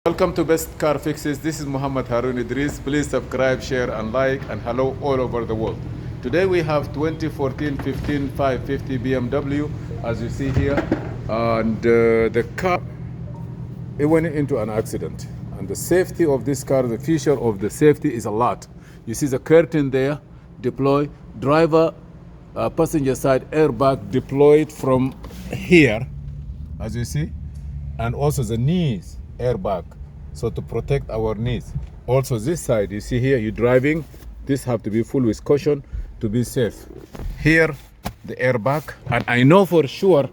Welcome to Best Car Fixes. This is Muhammad Harun Idris. Please subscribe, share, and like, and hello all over the world. Today we have 2014 15 550 BMW, as you see here, and the car it went into an accident. And the safety of this car, the feature of the safety is a lot. You see the curtain there, deploy, driver, passenger side airbag deployed from here, as you see, and also the knees airbag, so to protect our knees. Also this side, you see here, you're driving, this have to be full with caution to be safe. Here, the airbag, and I know for sure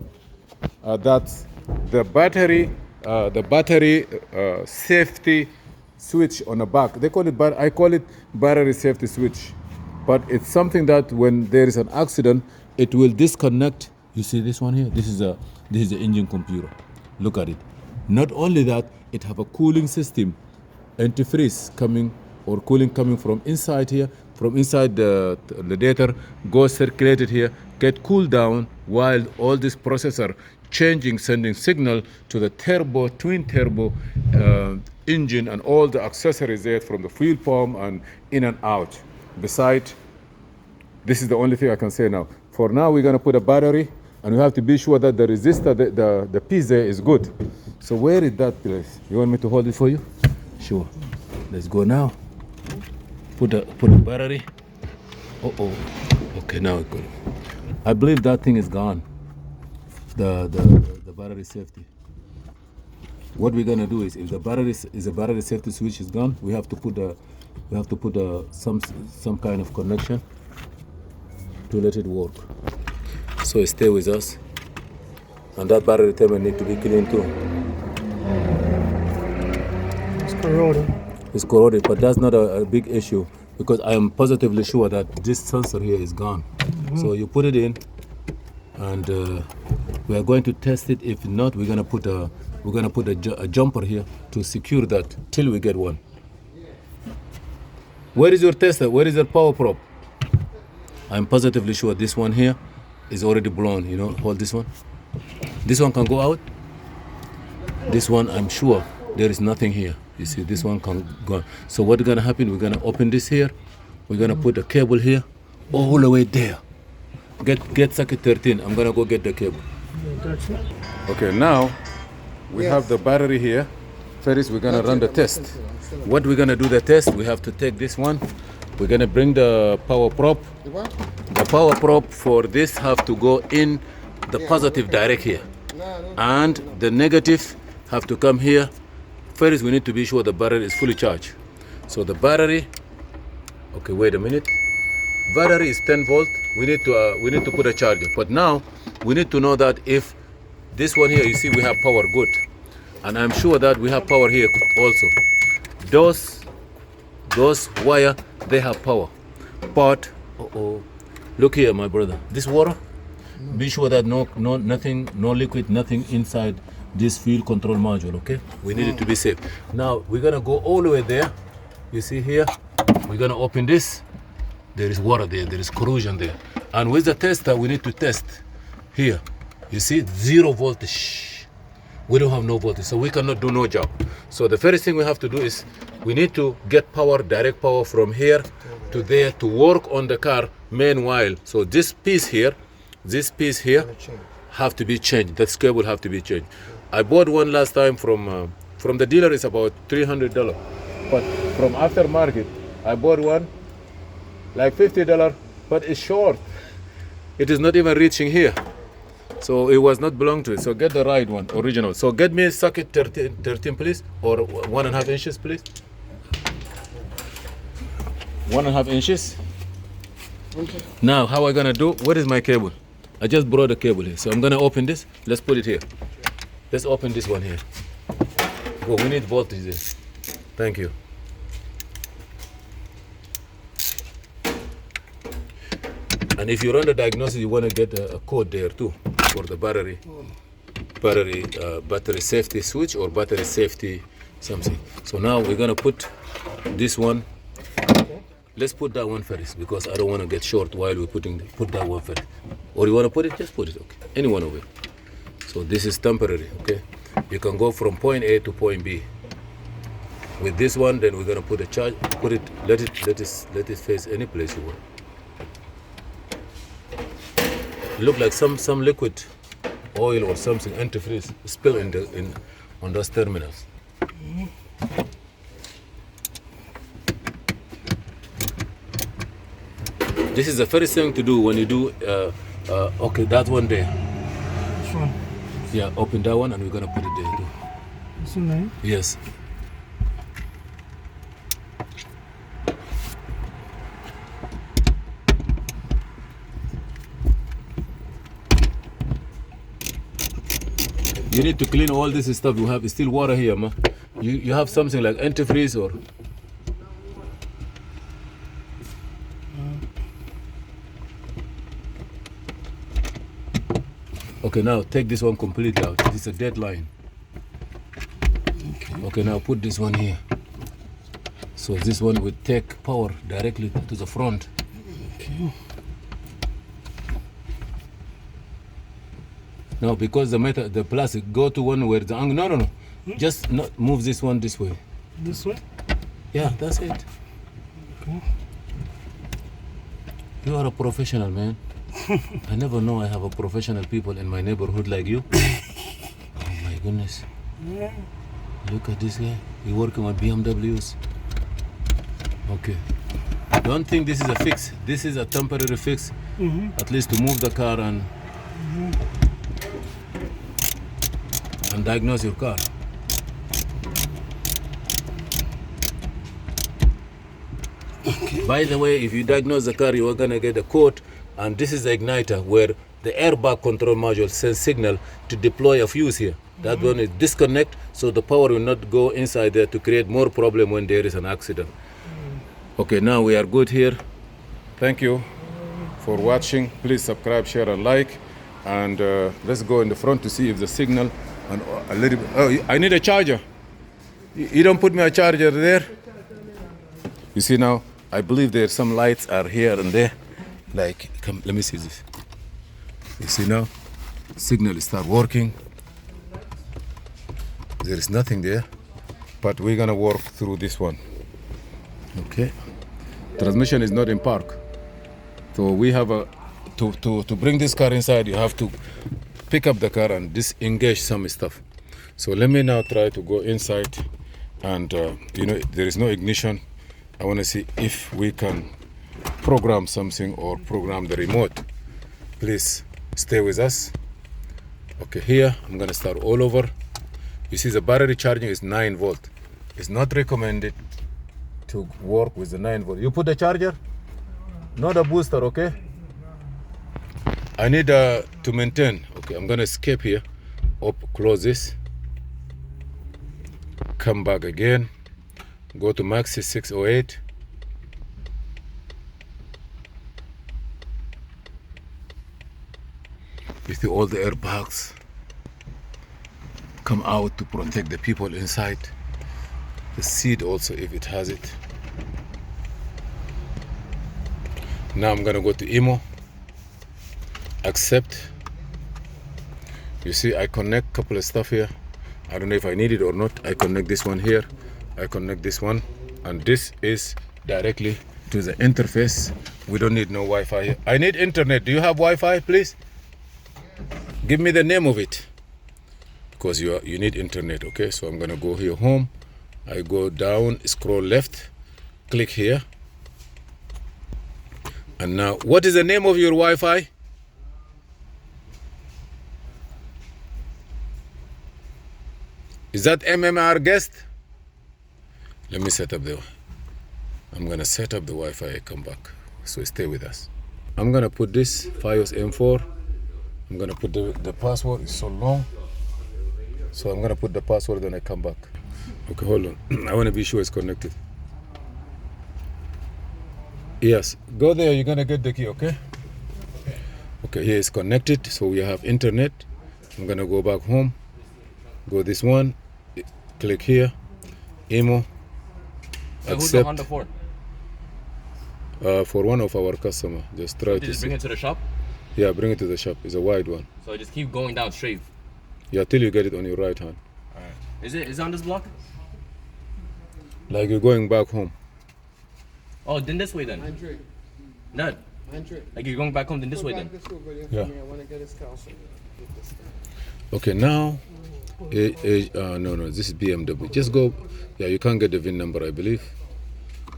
that the battery safety switch on the back, they call it, I call it battery safety switch, but it's something that when there is an accident, it will disconnect. You see this one here, this is the engine computer. Look at it. Not only that, it have a cooling system, antifreeze coming, or cooling coming from inside here, from inside the radiator, go circulated here, get cooled down while all this processor changing, sending signal to the turbo, twin turbo engine and all the accessories there from the fuel pump and in and out. Besides, this is the only thing I can say now. For now, we're gonna put a battery, and we have to be sure that the resistor, the piece there is good. So where is that place? You want me to hold it for you? Sure. Let's go now. Put the battery. Oh. Okay, now it's good. I believe that thing is gone. The battery safety. What we're gonna do is, if the battery safety switch is gone, we have to put some kind of connection to let it work. So stay with us. And that battery terminal need to be cleaned too. It's corroded. It's corroded, but that's not a big issue, because I am positively sure that this sensor here is gone. So you put it in, and we are going to test it. If not, we're gonna put a jumper here to secure that till we get one. Where is your tester? Where is your power probe? I'm positively sure this one here is already blown. You know, hold this one. This one can go out. This one, I'm sure there is nothing here. You see, this one can go. So what's gonna happen? We're gonna open this here. We're gonna put the cable here, all the way there. Get socket 13. I'm gonna go get the cable. That's it. Okay, now we have the battery here. First, we're gonna run the test. What we're gonna do the test? We have to take this one. We're gonna bring the power probe. The power probe for this have to go in the positive direct here, and the negative have to come here. First, we need to be sure the battery is fully charged. So the battery, okay, wait a minute. Battery is 10 volt. We need to put a charger. But now we need to know that if this one here, you see, we have power, good, and I'm sure that we have power here also. Those wire, they have power. But look here, my brother. This water, be sure that nothing, no liquid, nothing inside this fuel control module, okay? We need it to be safe. Now, we're gonna go all the way there. You see here, we're gonna open this. There is water there, there is corrosion there. And with the tester, we need to test here. You see, 0 voltage. We don't have no voltage, so we cannot do no job. So the first thing we have to do is, we need to get power, direct power from here to there to work on the car meanwhile. So this piece here have to be changed. That cable have to be changed. I bought one last time from the dealer. It's about $300, but from aftermarket I bought one like $50, but it's short. It is not even reaching here, so it was not belong to it. So get the right one, original. So get me a socket 13 please, or 1.5 inches please. 1.5 inches. Okay. Now, how I gonna do? Where is my cable? I just brought the cable here, so I'm gonna open this. Let's put it here. Let's open this one here. Oh, we need voltage there. Thank you. And if you run the diagnosis, you want to get a code there too for the battery safety switch or battery safety something. So now we're gonna put this one. Let's put that one first, because I don't want to get short while we're put that one first. Or you want to put it? Just put it. Okay. Any one of it. So this is temporary. Okay. You can go from point A to point B. With this one, then we're gonna put a charge. Let it face any place you want. Look like some liquid oil or something antifreeze spill on those terminals. This is the first thing to do when you do. Okay, that one there. Which one? Yeah, open that one, and we're gonna put it there too. This one, eh? Yes. You need to clean all this stuff. You have still water here, ma. You have something like antifreeze or. Okay, now take this one completely out. This is a dead line. Okay, now put this one here. So this one will take power directly to the front. Okay. No, because the plastic go to one where the angle. No. Just not move this one this way. This way? Yeah, that's it. Okay. You are a professional, man. I never know I have a professional people in my neighborhood like you. Oh my goodness. Yeah. Look at this guy. He working on BMWs. Okay. Don't think this is a fix. This is a temporary fix. At least to move the car and diagnose your car. Okay. By the way, if you diagnose the car, you are gonna get a code, and this is the igniter where the airbag control module sends signal to deploy a fuse here. That one is disconnect, so the power will not go inside there to create more problem when there is an accident. Okay, now we are good here. Thank you for watching. Please subscribe, share, and like. And let's go in the front to see if the signal and a little bit. Oh, I need a charger. You don't put me a charger there. You see now, I believe there's some lights are here and there. Like, come, let me see this. You see now, signal start working. There is nothing there, but we're gonna work through this one. Okay. Transmission is not in park, so we have a to bring this car inside. You have to pick up the car and disengage some stuff. So let me now try to go inside, and there is no ignition. I want to see if we can program something or program the remote. Please stay with us. Okay, here I'm gonna start all over. You see the battery charging is 9 volt. It's not recommended to work with the 9 volt. You put the charger, not a booster, okay? I need to maintain. Okay, I'm gonna escape here. Close this. Come back again. Go to Maxi 608. You see all the airbags come out to protect the people inside. The seat also, if it has it. Now I'm gonna go to IMO. Accept. You see, I connect a couple of stuff here. I don't know if I need it or not. I connect this one here. I connect this one, and this is directly to the interface. We don't need no Wi-Fi here. I need internet. Do you have Wi-Fi, please? Give me the name of it, because you need internet. Okay, so I'm gonna go here, home. I go down, scroll left, click here, and now what is the name of your Wi-Fi? Is that MMR guest? Let me set up I'm gonna set up the Wi-Fi. I come back, so stay with us. I'm gonna put this FiOS M4. I'm gonna put the password. It's so long, so I'm gonna put the password when I come back. Okay, hold on. I want to be sure it's connected. Yes, go there. You're gonna get the key. Okay. Okay, here it's connected, so we have internet. I'm gonna go back home. Go this one. Click here. IMO. Who's the Honda for? For one of our customer. Just try to just bring it to the shop? Yeah, bring it to the shop. It's a wide one. So I just keep going down straight? Yeah, till you get it on your right hand. Alright. Is it on this block? Like you're going back home. Oh, then this way then. Andre, None. Andre. Like you're going back home, then this Go way back then. this way, buddy. Yeah. I want to get his car. So get this guy. Okay, now, no, this is BMW. Just go. Yeah, you can't get the VIN number, I believe.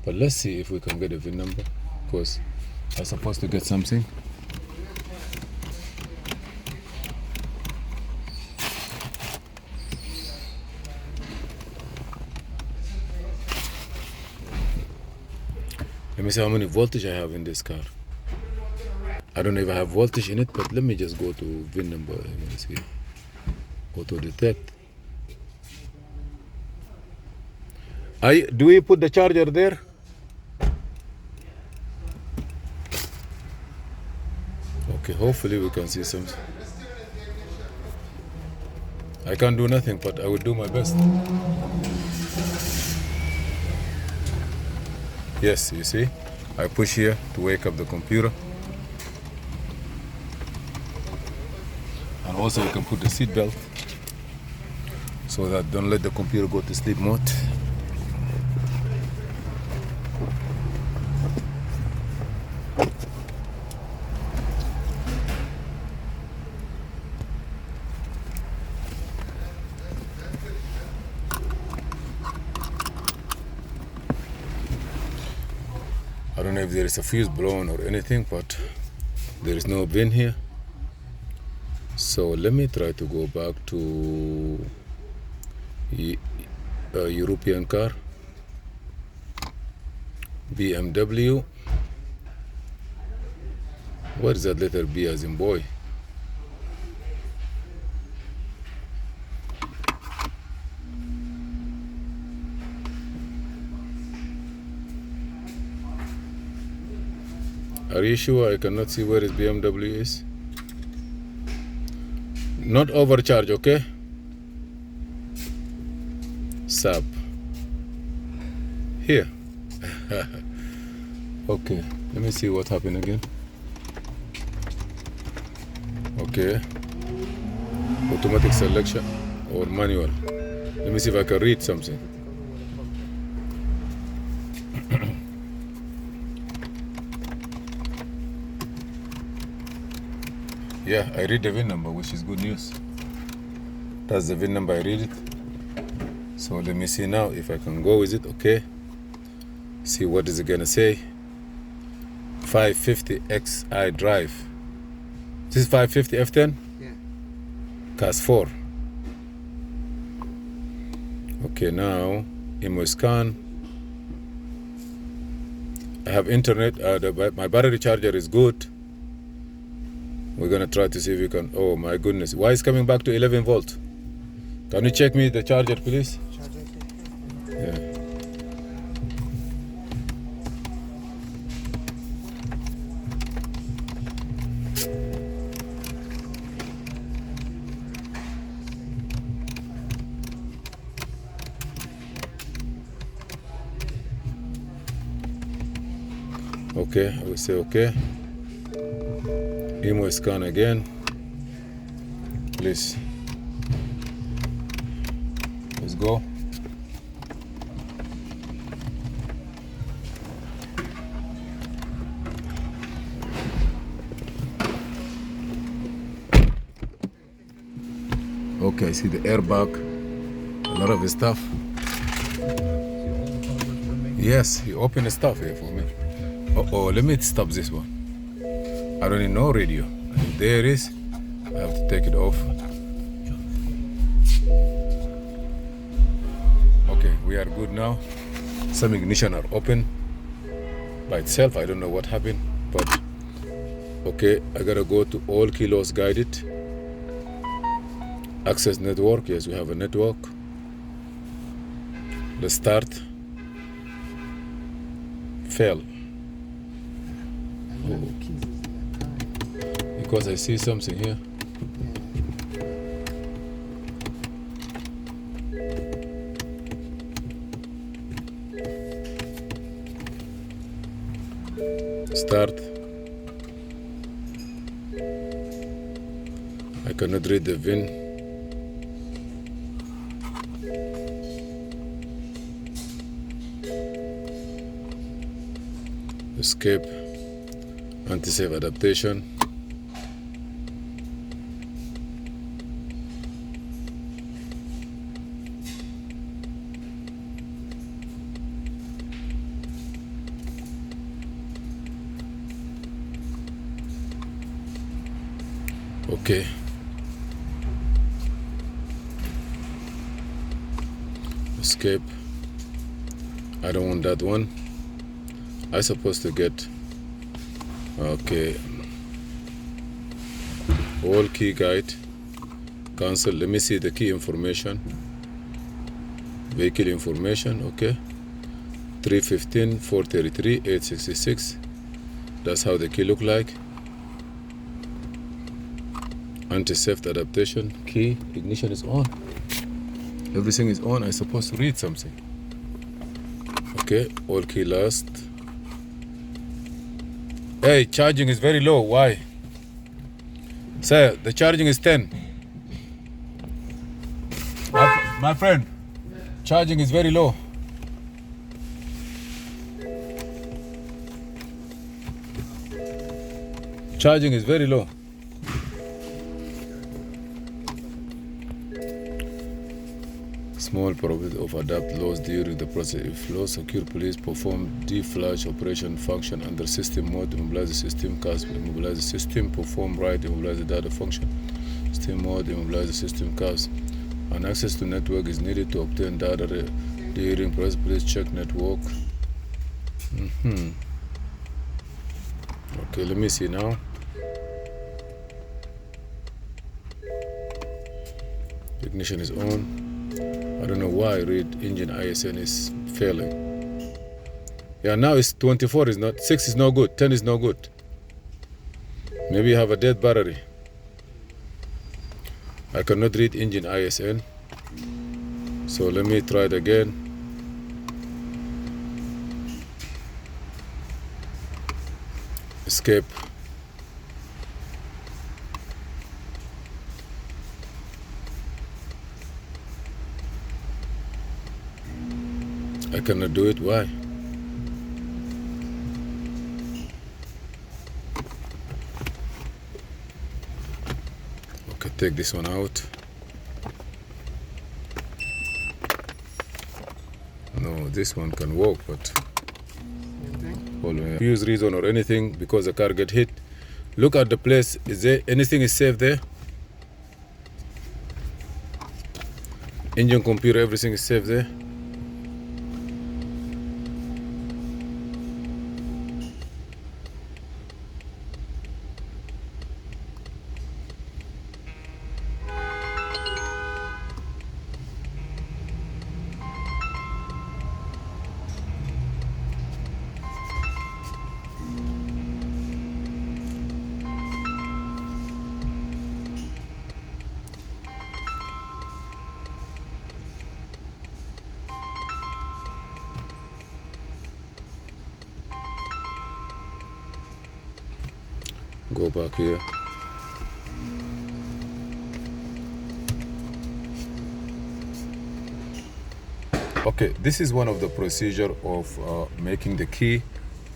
But let's see if we can get the VIN number, because I'm supposed to get something. Let me see how many voltage I have in this car. I don't know if I have voltage in it, but let me just go to VIN number. Let me see. Auto detect. Do we put the charger there? Okay, hopefully we can see something. I can't do nothing, but I will do my best. Yes, you see, I push here to wake up the computer. And also you can put the seat belt so that don't let the computer go to sleep mode. I don't know if there is a fuse blown or anything, but there is no VIN here. So let me try to go back to a European car, BMW. What is that letter B as in boy? Are you sure? I cannot see where his BMW is. Not overcharge, okay? Sub. Here. Okay, let me see what happened again. Okay. Automatic selection or manual. Let me see if I can read something. Yeah, I read the VIN number, which is good news. That's the VIN number, I read it. So let me see now if I can go with it, okay. See what is it gonna say. 550XI drive. This is 550 F10? Yeah. Class 4. Okay, now, IMO scan. I have internet, my battery charger is good. We're gonna try to see if we can, oh my goodness. Why is coming back to 11 volt? Can you check me the charger, please? Yeah. Okay, I will say okay. IMO scan again, please. Let's go. Okay, I see the airbag, a lot of his stuff. Yes, he opened the stuff here for me. Oh, let me stop this one. I don't need no radio. And there it is. I have to take it off. Okay, we are good now. Some ignition are open by itself. I don't know what happened, but okay, I gotta go to all kilos guided. Access network. Yes, we have a network. Let's start. Fail. Oh. Because I see something here. Start. I cannot read the VIN. Escape, anti-save adaptation. Okay. Escape. I don't want that one. I supposed to get, okay, all key guide, cancel. Let me see the key information, vehicle information. Okay, 315 433 866. That's how the key look like. Anti-theft adaptation key, ignition is on, everything is on. I supposed to read something. Okay, all key last. Hey, charging is very low. Why? Sir, the charging is 10. My friend, charging is very low. Charging is very low. Small probability of adapt loss during the process. If loss occur, police perform deflash operation function under system mode, immobilize the system, cast, immobilize the system, perform write, immobilize the data function. System mode, immobilize the system, cast. And access to network is needed to obtain data during process. Please check network. Okay, let me see now. Ignition is on. I don't know why read engine ISN is failing. Yeah, now it's 24 is not, 6 is no good, 10 is no good. Maybe you have a dead battery. I cannot read engine ISN. So let me try it again. Escape. I cannot do it. Why? Okay, take this one out. No, this one can work, but use reason or anything because the car get hit. Look at the place. Is there anything is safe there? Engine, computer, everything is safe there. Go back here. Okay, this is one of the procedure of making the key,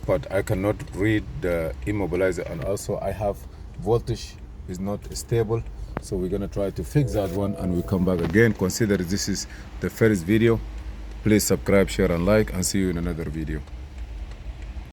but I cannot read the immobilizer, and also I have voltage is not stable, so we're gonna try to fix that one and we come back again. Consider this is the first video. Please subscribe, share and like, and see you in another video.